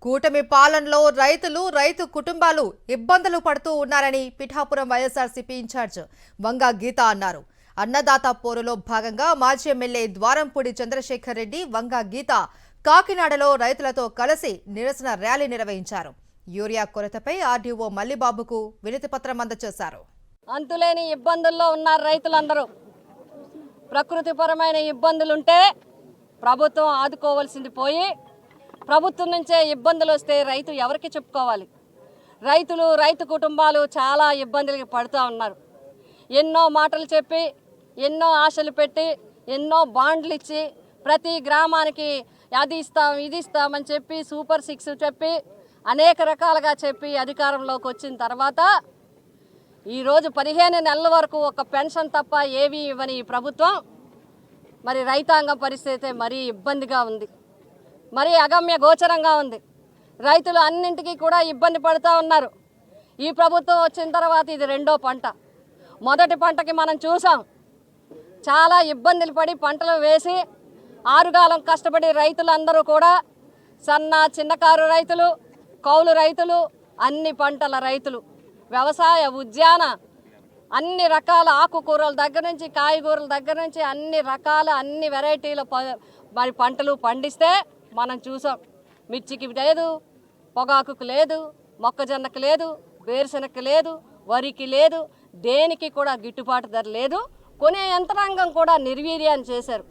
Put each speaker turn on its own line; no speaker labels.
కూటమి పాలనలో రైతు కుటుంబాలు ఇబ్బందులు పడుతూ ఉన్నారని పిఠాపురం వైఎస్ఆర్సీపీ ఇన్ఛార్జ్ వంగ గీత అన్నారు. అన్నదాత పోరులో భాగంగా మాజీ ఎమ్మెల్యే ద్వారంపూడి చంద్రశేఖర్ రెడ్డి, వంగ గీత కాకినాడలో రైతులతో కలిసి నిరసన ర్యాలీ నిర్వహించారు. యూరియా కొరతపై ఆర్డీఓ మల్లిబాబుకు వినతిపత్రం అందజేశారు.
అంతులేని ఇబ్బందుల్లో ఉన్నారు రైతులందరూ. ప్రకృతిపరమైన ఇబ్బందులుంటే ప్రభుత్వం ఆదుకోవాల్సింది పోయి ప్రభుత్వం నుంచే ఇబ్బందులు వస్తే రైతు ఎవరికి చెప్పుకోవాలి? రైతు కుటుంబాలు చాలా ఇబ్బందులకి పడుతూ ఉన్నారు. ఎన్నో మాటలు చెప్పి, ఎన్నో ఆశలు పెట్టి, ఎన్నో బాండ్లు ఇచ్చి, ప్రతి గ్రామానికి అది ఇస్తాం ఇది ఇస్తామని చెప్పి, సూపర్ 6 చెప్పి, అనేక రకాలుగా చెప్పి అధికారంలోకి వచ్చిన తర్వాత ఈరోజు 15 నెలల వరకు ఒక పెన్షన్ తప్ప ఏవి ఇవ్వని ఈ ప్రభుత్వం మరి రైతాంగం పరిస్థితి మరీ ఇబ్బందిగా ఉంది, మరీ అగమ్య గోచరంగా ఉంది. రైతులు అన్నింటికీ కూడా ఇబ్బంది పడుతూ ఉన్నారు. ఈ ప్రభుత్వం వచ్చిన తర్వాత ఇది రెండో పంట. మొదటి పంటకి మనం చూసాం, చాలా ఇబ్బందులు పడి పంటలు వేసి ఆరుగాలం కష్టపడి రైతులందరూ కూడా చిన్నకారు రైతులు, కౌలు రైతులు, అన్ని పంటల రైతులు, వ్యవసాయ ఉద్యాన అన్ని రకాల ఆకుకూరల దగ్గర నుంచి కాయగూరల దగ్గర నుంచి అన్ని వెరైటీల మరి పంటలు పండిస్తే మనం చూసాం. మిర్చికి లేదు, పొగాకుకు లేదు, మొక్కజొన్నకు లేదు, వేరుశనగకు లేదు, వరికి లేదు, దేనికి కూడా గిట్టుబాటు ధర లేదు. కొనే యంత్రాంగం కూడా నిర్వీర్యాన్ని చేశారు.